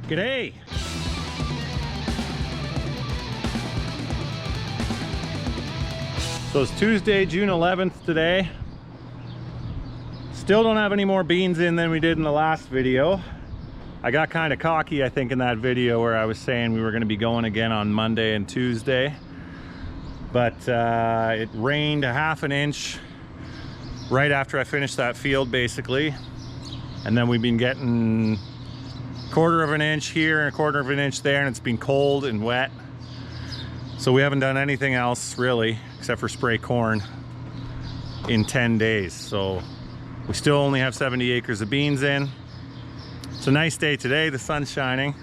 G'day! So it's Tuesday, June 11th today. Still don't have any more beans in than we did in the last video. I got kind of cocky, I think, in that video where I was saying we were going to be going again on Monday and Tuesday. But it rained a half an inch right after I finished that field, basically. And then we've been getting a quarter of an inch here and a quarter of an inch there, and it's been cold and wet. So we haven't done anything else really, except for spray corn in 10 days. So we still only have 70 acres of beans in. It's a nice day today, the sun's shining,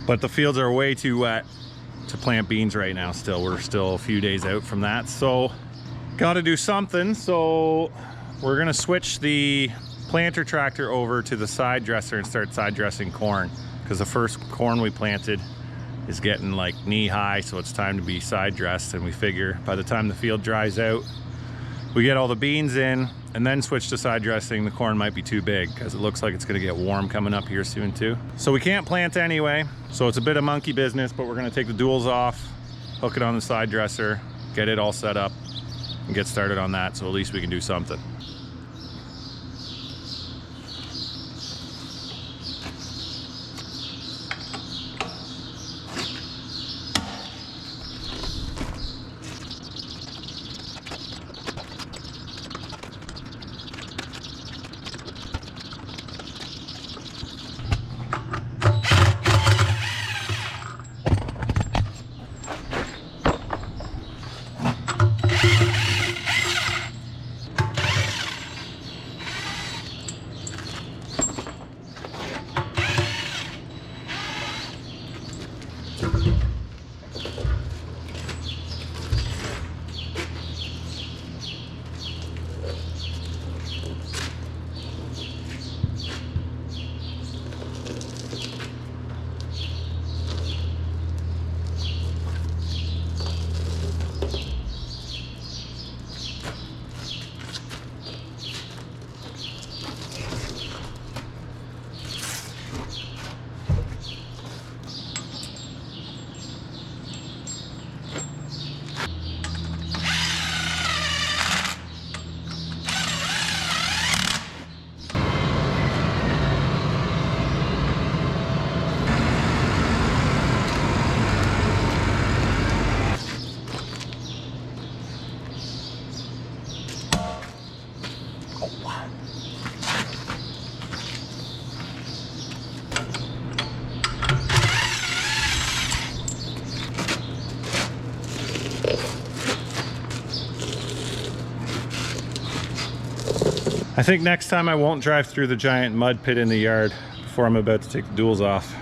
but the fields are way too wet to plant beans right now still. We're still a few days out from that. So gotta do something. So we're gonna switch the planter tractor over to the side dresser and start side dressing corn, because the first corn we planted is getting like knee high, so it's time to be side dressed. And we figure by the time the field dries out, we get all the beans in and then switch to side dressing, the corn might be too big because it looks like it's going to get warm coming up here soon too. So we can't plant anyway, so it's a bit of monkey business, but we're going to take the duals off, hook it on the side dresser, get it all set up and get started on that, so at least we can do something. I think next time I won't drive through the giant mud pit in the yard before I'm about to take the duals off.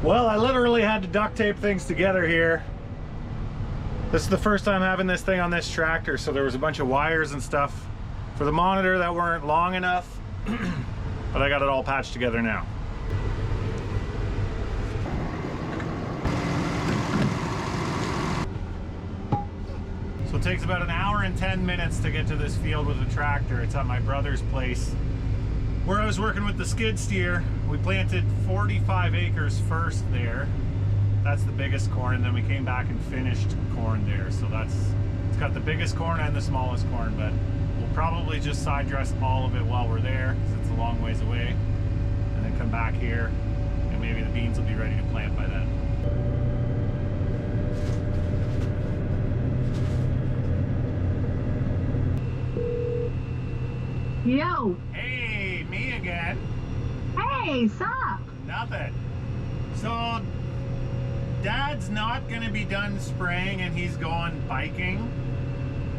Well, I literally had to duct tape things together here. This is the first time having this thing on this tractor, so there was a bunch of wires and stuff for the monitor that weren't long enough, but I got it all patched together now. So it takes about an hour and 10 minutes to get to this field with the tractor. It's at my brother's place where I was working with the skid steer. We planted 45 acres first there. That's the biggest corn, and then we came back and finished corn there. So it's got the biggest corn and the smallest corn, but we'll probably just side dress all of it while we're there, because it's a long ways away, and then come back here, and maybe the beans will be ready to plant by then. Yo. Hey, me again. Hey, sup? Nothing. So Dad's not gonna be done spraying and he's going biking.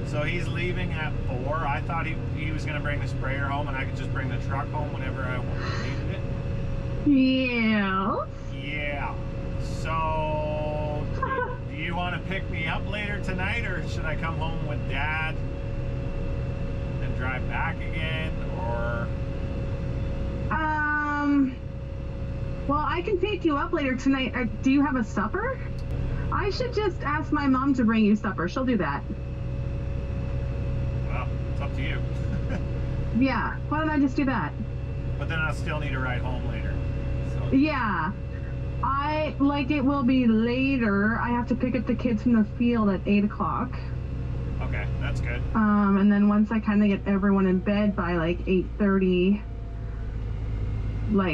So he's leaving at 4. I thought he was gonna bring the sprayer home and I could just bring the truck home whenever I needed it. Yeah. Yeah. So do you want to pick me up later tonight, or should I come home with Dad and drive back again, or? Well, I can pick you up later tonight. Do you have a supper? I should just ask my mom to bring you supper. She'll do that. Well, it's up to you. Yeah. Why don't I just do that? But then I'll still need a ride home later. So. Yeah. It will be later. I have to pick up the kids from the field at 8 o'clock. Okay, that's good. And then once I kind of get everyone in bed by like 8:30,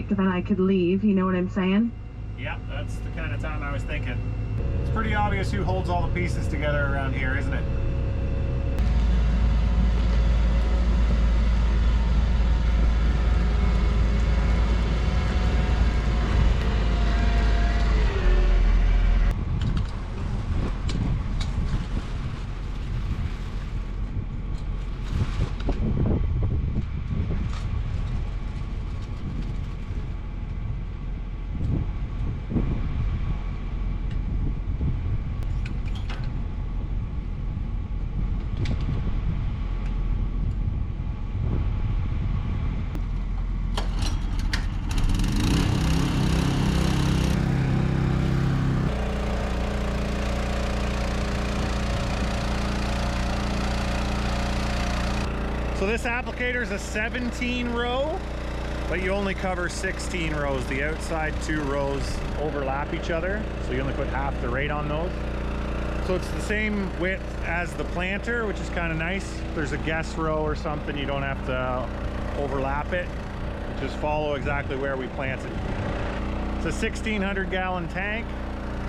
then I could leave. You know what I'm saying? Yep, that's the kind of time I was thinking. It's pretty obvious who holds all the pieces together around here, isn't it? So this applicator is a 17 row, but you only cover 16 rows. The outside 2 rows overlap each other, so you only put half the rate on those. So it's the same width as the planter, which is kind of nice. If there's a guest row or something, you don't have to overlap it. Just follow exactly where we planted. It's a 1,600 gallon tank.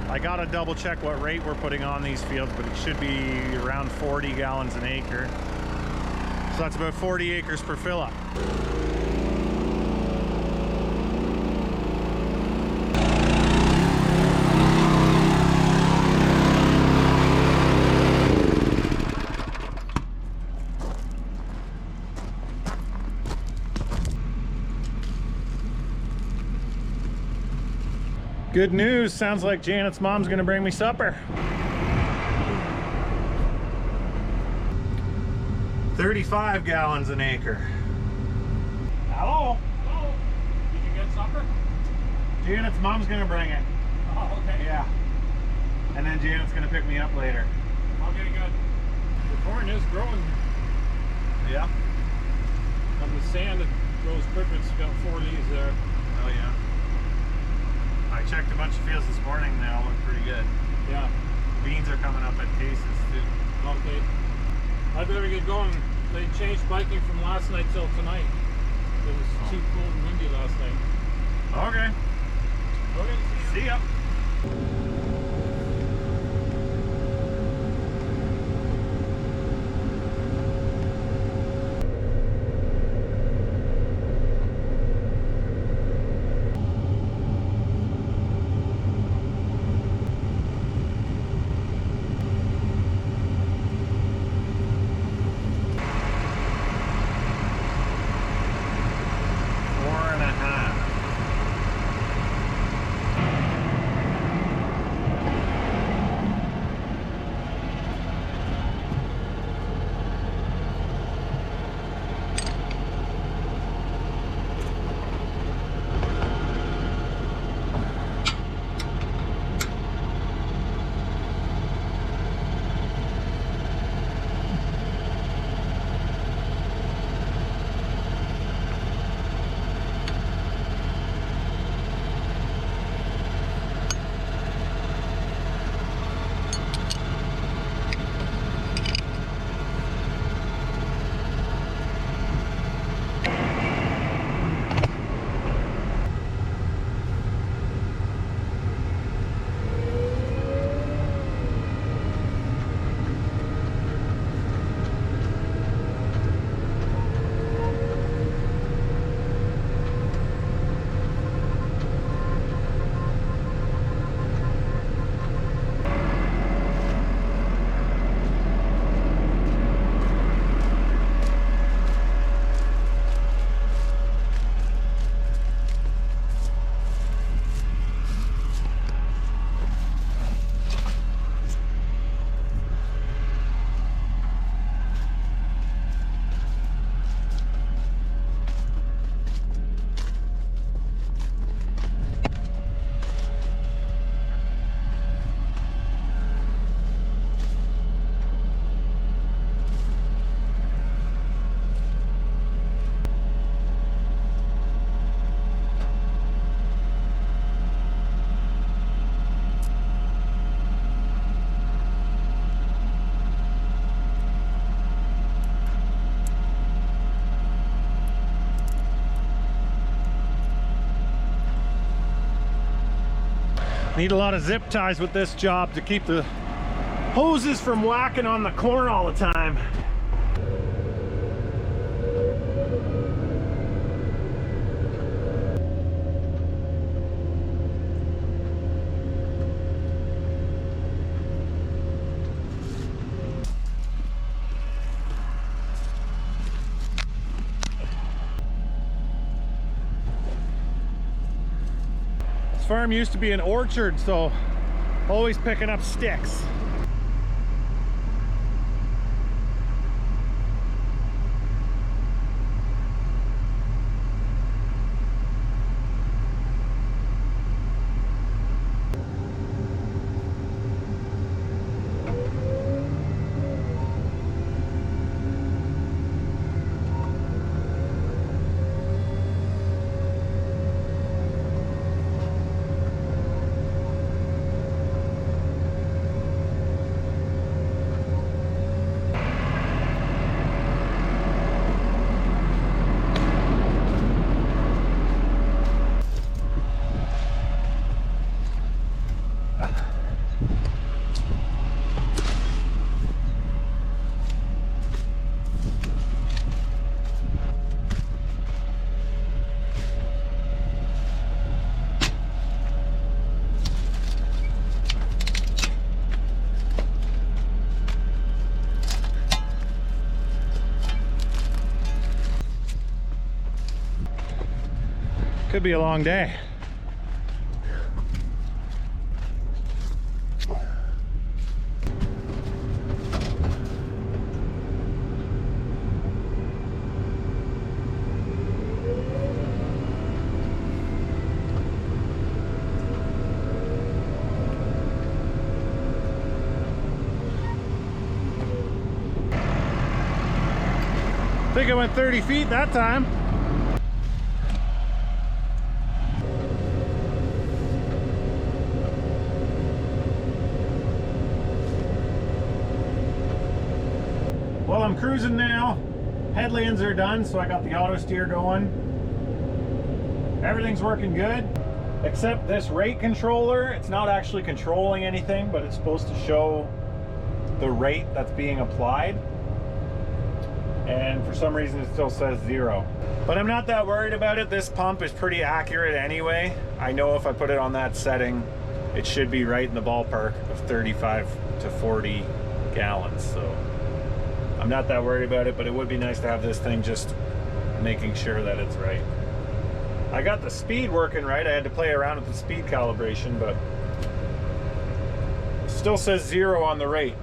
I gotta double check what rate we're putting on these fields, but it should be around 40 gallons an acre. So that's about 40 acres per fill up. Good news, sounds like Janet's mom's gonna bring me supper. 35 gallons an acre. Hello? Hello. Did you get supper? Janet's mom's gonna bring it. Oh, okay. Yeah. And then Janet's gonna pick me up later. Okay, good. The corn is growing. Yeah. On the sand, it grows quick. It's got 4 leaves there. Oh yeah. I checked a bunch of fields this morning and they all look pretty good. Yeah. Beans are coming up at cases too. Okay. I better get going. They changed biking from last night till tonight. It was too cold and windy last night. Okay. Okay, See ya. Need a lot of zip ties with this job to keep the hoses from whacking on the corn all the time. This farm used to be an orchard, so always picking up sticks. Could be a long day. I think I went 30 feet that time. Well, I'm cruising now. Headlands are done, so I got the auto steer going. Everything's working good, except this rate controller. It's not actually controlling anything, but it's supposed to show the rate that's being applied. And for some reason it still says 0. But I'm not that worried about it. This pump is pretty accurate anyway. I know if I put it on that setting, it should be right in the ballpark of 35 to 40 gallons. So I'm not that worried about it, but it would be nice to have this thing just making sure that it's right. I got the speed working right. I had to play around with the speed calibration, but it still says 0 on the rate.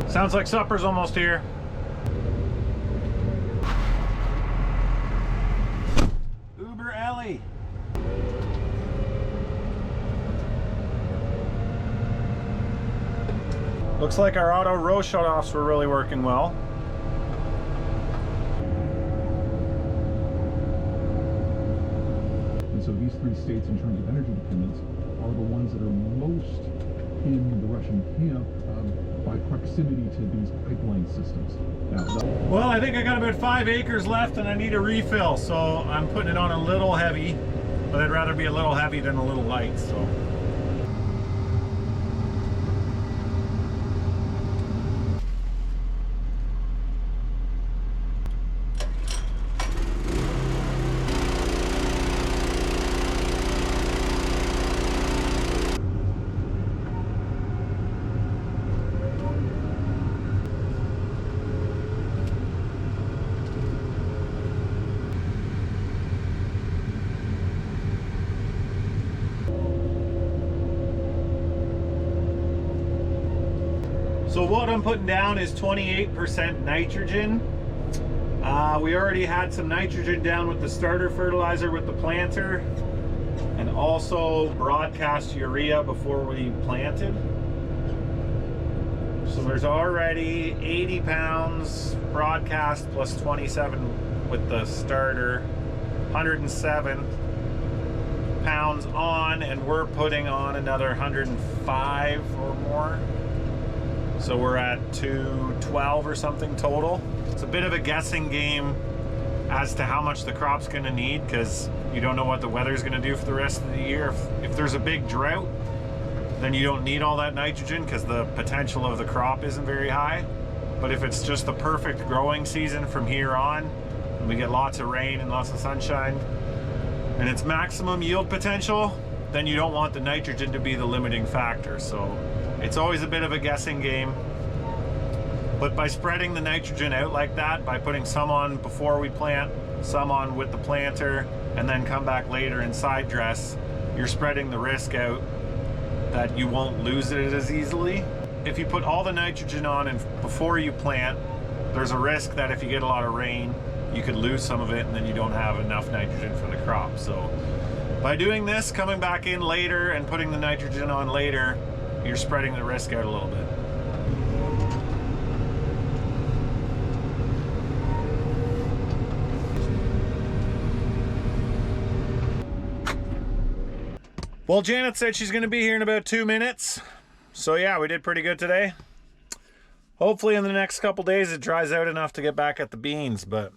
Sounds like supper's almost here. Uber Ellie. Looks like our auto row shutoffs were really working well. And so these three states, in terms of energy dependence, are the ones that are most in the Russian camp by proximity to these pipeline systems. Well, I think I got about 5 acres left and I need a refill, so I'm putting it on a little heavy, but I'd rather be a little heavy than a little light, so. So what I'm putting down is 28% nitrogen. We already had some nitrogen down with the starter fertilizer with the planter. and also broadcast urea before we planted. So there's already 80 pounds broadcast plus 27 with the starter, 107 pounds on, and we're putting on another 105 or more. So we're at 212 or something total. It's a bit of a guessing game as to how much the crop's gonna need, because you don't know what the weather's gonna do for the rest of the year. If there's a big drought, then you don't need all that nitrogen because the potential of the crop isn't very high. But if it's just the perfect growing season from here on, and we get lots of rain and lots of sunshine, and it's maximum yield potential, then you don't want the nitrogen to be the limiting factor. So it's always a bit of a guessing game. But by spreading the nitrogen out like that, by putting some on before we plant, some on with the planter, and then come back later and side dress, you're spreading the risk out that you won't lose it as easily. If you put all the nitrogen on and before you plant, there's a risk that if you get a lot of rain, you could lose some of it and then you don't have enough nitrogen for the crop. So by doing this, coming back in later and putting the nitrogen on later, you're spreading the risk out a little bit. Well, Janet said she's going to be here in about 2 minutes. So yeah, we did pretty good today. Hopefully in the next couple days it dries out enough to get back at the beans, but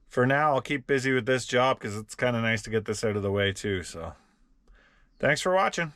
for now I'll keep busy with this job because it's kind of nice to get this out of the way too. So thanks for watching.